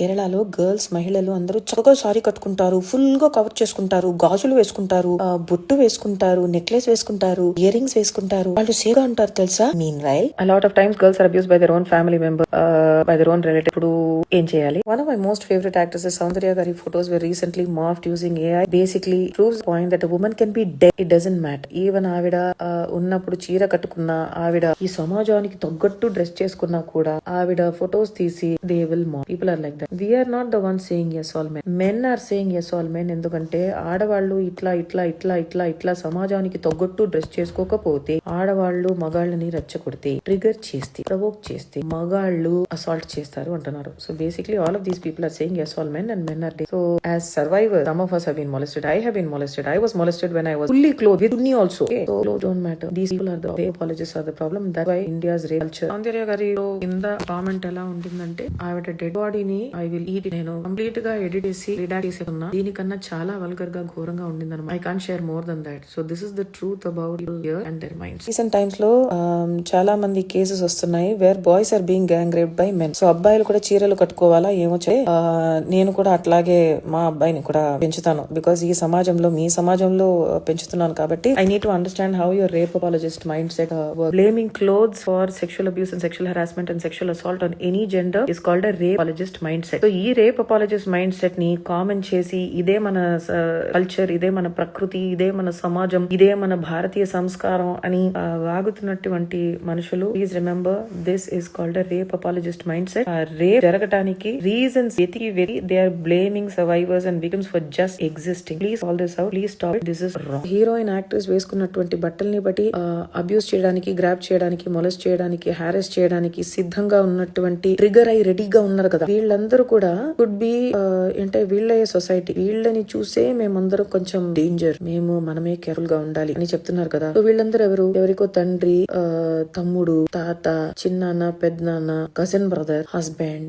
కేరళలో గర్ల్స్ మహిళలు అందరూ చక్కగా సారీ కట్టుకుంటారు, ఫుల్ గా కవర్ చేసుకుంటారు, గాజులు వేసుకుంటారు, బొట్టు వేసుకుంటారు, నెక్లెస్ వేసుకుంటారు, ఇయర్ రింగ్స్ వేసుకుంటారు. వాళ్ళు సేగా అంటారు తెలుసా. Mean while a lot of times girls are abused by their own family member, by their own relative. ఇప్పుడు ఏం చేయాలి? One of my most favorite actresses, Soundarya Gari photos were recently morphed using AI. Basically proves the point that a woman can be dead. It doesn't matter. Even ఆవిడ ఉన్నప్పుడు చీర కట్టుకున్న ఆవిడ ఈ సమాజానికి తగ్గట్టు డ్రెస్ చేసుకున్నా కూడా ఆవిడ ఫొటోస్ తీసి they will mock. People are like that. We are not the ones saying yes all men. Men are saying yes all men. ఎందుకంటే ఆడవాళ్ళు ఇట్లా ఇట్లా ఇట్లా ఇట్లా ఇట్లా సమాజానికి తగ్గట్టు డ్రెస్ చేసుకోకపోతే ఆడవాళ్ళు మగాళ్ళని రెచ్చగొడితే, ట్రిగర్ చేస్తే, ప్రవోక్ చేస్తే మగాళ్ళు అసాల్ట్ చేస్తారు అంటున్నారు. So basically all of these people are saying yes all men and men are dead. So as survivors, some of us have been molested. I have been molested. I was molested when I was fully clothed with unni also. Okay? So clothes don't matter. These people are the apologists are the problem. That's why India's rape culture. Soundarya Gariలో కింద comment ఎలా ఉంటుందంటే ఆవిడ dead బాడీని I will eat నేను complete గా edit చేసి redact చేసి ఉన్నా. దీనికన్నా చాలా వల్గర్ గా ఘోరంగా ఉండిందన్నమాట. I can't share more than that. So this is the truth about here and their minds. Recent times లో చాలా మంది కేసెస్ వస్తున్నాయి where boys are being gang raped by men. So అబ్బాయిలు కూడా చీరలు కట్టుకోవాలా ఏమో నేను కూడా అట్లాగే మా అబ్బాయిని కూడా పెంచుతాను. బికాస్ ఈ సమాజంలో మీ సమాజంలో పెంచుతున్నాను కాబట్టి I need to understand how your rape apologist mind set blaming clothes for sexual abuse and sexual harassment and sexual assault on any gender is called a rape apologist mind set. So ఈ rape apologist mind set ని comment చేసి ఇదే మన culture, ఇదే మన ప్రకృతి, ఇదే మన సమాజం, ఇదే మన భారతీయ సంస్కారం అని వాగుతున్నటువంటి మనుషులు, please remember this is called a rape apologist mindset. Rape జరగటానికి రీజన్స్ వెతికి they are blaming survivors and victims for just existing. Please all this out. Please stop. This is wrong. Heroine actress వేసుకున్నటువంటి బట్టల్ని బట్టి abuse చేయడానికి, grab చేయడానికి, molest చేయడానికి, harass చేయడానికి సిద్ధంగా ఉన్నటువంటి ట్రిగర్ అయి రెడీగా ఉన్నారు కదా, వీళ్ళందరూ కూడా కుడ్ బి అంటే వీళ్ళే సొసైటీ. వీళ్ళని చూసే మేమందరం కొంచెం డేంజర్, మేము మనమే కేర్ఫుల్ గా ఉండాలి అని చెప్తున్నారు కదా. సో వీళ్ళందరూ ఎవరికో తండ్రి, తమ్ముడు, తాత, చిన్నాన్న, పెద్దనాన్న, cousin brother, husband,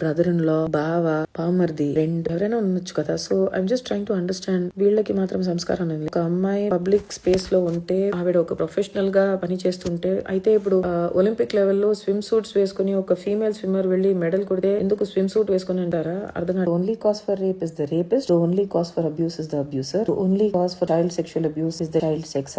brother in law, బావ, పామర్ది, ఫ్రెండ్, ఎవరైనా ఉండొచ్చు కదా. So I'm just trying to understand. వీళ్ళకి మాత్రం సంస్కారం ఉంది. ఒక అమ్మాయి పబ్లిక్ స్పేస్ లో ఉంటే, ఆవిడ ఒక ప్రొఫెషనల్ గా పని చేస్తుంటే, అయితే ఇప్పుడు ఒలింపిక్ లెవెల్లో స్విమ్ సూట్స్ వేసుకుని ఒక ఫీమేల్ స్విమ్మర్ వెళ్లి మెడల్ కొడితే ఎందుకు స్విమ్ సూట్ వేసుకుని అంటారా? అర్థం కాదు. Only cause for rape is the rapist. Only cause for abuse is the abuser. Only cause for child sexual abuse is the child sex